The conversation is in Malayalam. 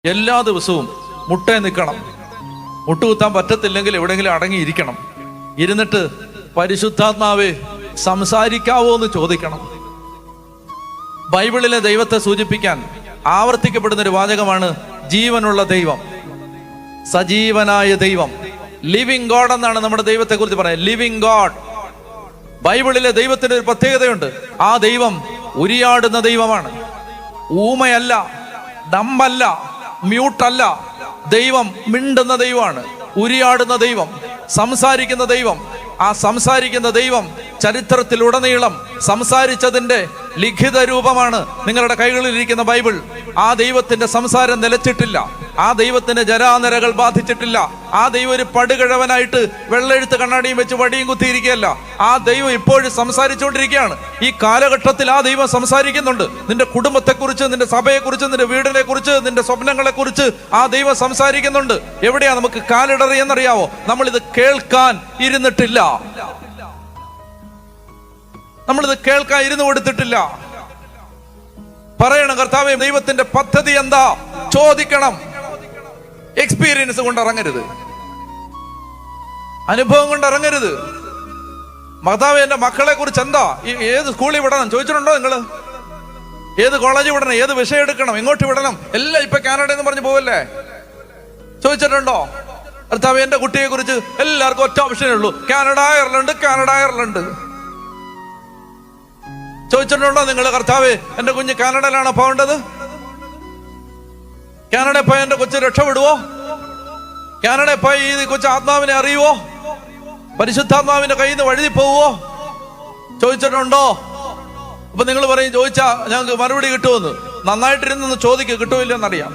എല്ലാ ദിവസവും മുട്ടേ നിൽക്കണം. മുട്ടുകുത്താൻ പറ്റത്തില്ലെങ്കിൽ എവിടെയെങ്കിലും അടങ്ങിയിരിക്കണം. ഇരുന്നിട്ട് പരിശുദ്ധാത്മാവേ സംസാരിക്കാവോ എന്ന് ചോദിക്കണം. ബൈബിളിലെ ദൈവത്തെ സൂചിപ്പിക്കാൻ ആവർത്തിക്കപ്പെടുന്ന ഒരു വാചകമാണ് ജീവനുള്ള ദൈവം, സജീവനായ ദൈവം. ലിവിങ് ഗോഡ് എന്നാണ് നമ്മുടെ ദൈവത്തെ കുറിച്ച് പറയാം. Living God. ബൈബിളിലെ ദൈവത്തിന് ഒരു പ്രത്യേകതയുണ്ട്. ആ ദൈവം ഉരിയാടുന്ന ദൈവമാണ്. ഊമയല്ല, ഡമ്പല്ല, മ്യൂട്ടല്ല. ദൈവം മിണ്ടുന്ന ദൈവമാണ്, ഉരിയാടുന്ന ദൈവം, സംസാരിക്കുന്ന ദൈവം. ആ സംസാരിക്കുന്ന ദൈവം ചരിത്രത്തിലുടനീളം സംസാരിച്ചതിന്റെ ലിഖിത രൂപമാണ് നിങ്ങളുടെ കൈകളിലിരിക്കുന്ന ബൈബിൾ. ആ ദൈവത്തിന്റെ സംസാരം നിലച്ചിട്ടില്ല. ആ ദൈവത്തിന് ജരാനരകൾ ബാധിച്ചിട്ടില്ല. ആ ദൈവം ഒരു പടുകിഴവനായിട്ട് വെള്ളെഴുത്ത് കണ്ണാടിയും വെച്ച് വടിയും കുത്തിയിരിക്കുകയല്ല. ആ ദൈവം ഇപ്പോഴും സംസാരിച്ചുകൊണ്ടിരിക്കുകയാണ്. ഈ കാലഘട്ടത്തിൽ ആ ദൈവം സംസാരിക്കുന്നുണ്ട്. നിന്റെ കുടുംബത്തെക്കുറിച്ച്, നിന്റെ സഭയെക്കുറിച്ച്, നിന്റെ വീടിനെ കുറിച്ച്, നിന്റെ സ്വപ്നങ്ങളെ കുറിച്ച് ആ ദൈവം സംസാരിക്കുന്നുണ്ട്. എവിടെയാ നമുക്ക് കാലിടറിയെന്നറിയാവോ? നമ്മളിത് കേൾക്കാൻ ഇരുന്നിട്ടില്ല. നമ്മളിത് കേൾക്കാൻ ഇരുന്ന് കൊടുത്തിട്ടില്ല. പറയണം, കർത്താവേ ദൈവത്തിന്റെ പദ്ധതി എന്താ ചോദിക്കണം. എക്സ്പീരിയൻസ് കൊണ്ട് ഇറങ്ങരുത്, അനുഭവം കൊണ്ട് ഇറങ്ങരുത്. കർത്താവേ എന്റെ മക്കളെ കുറിച്ച് എന്താ, ഏത് സ്കൂളിൽ വിടണം ചോദിച്ചിട്ടുണ്ടോ നിങ്ങള്? ഏത് കോളേജിൽ വിടണം, ഏത് വിഷയം എടുക്കണം, എങ്ങോട്ട് വിടണം, എല്ലാം ഇപ്പൊ കാനഡ എന്ന് പറഞ്ഞു പോവല്ലേ? ചോദിച്ചിട്ടുണ്ടോ? കർത്താവേ എന്റെ കുട്ടിയെ കുറിച്ച് എല്ലാവർക്കും ഒറ്റ ഓപ്ഷനേ ഉള്ളൂ, കാനഡ അയർലൻഡ്, കാനഡ അയർലൻഡ്. ചോദിച്ചിട്ടുണ്ടോ നിങ്ങൾ? കർത്താവേ എന്റെ കുഞ്ഞ് കാനഡയിലാണോ പോകേണ്ടത്? കാനഡയിൽ പോയി എന്റെ കൊച്ചു രക്ഷപ്പെടുവോ? കാനഡയിൽ പോയി ഈ കൊച്ചു ആത്മാവിനെ അറിയുവോ? പരിശുദ്ധാത്മാവിന്റെ കയ്യിൽ നിന്ന് വഴുതി പോവോ? ചോദിച്ചിട്ടുണ്ടോ? അപ്പൊ നിങ്ങൾ പറയും ചോദിച്ചാ ഞങ്ങൾക്ക് മറുപടി കിട്ടുമെന്ന്. നന്നായിട്ടിരുന്ന് ചോദിക്കുക, കിട്ടുമില്ലെന്നറിയാം.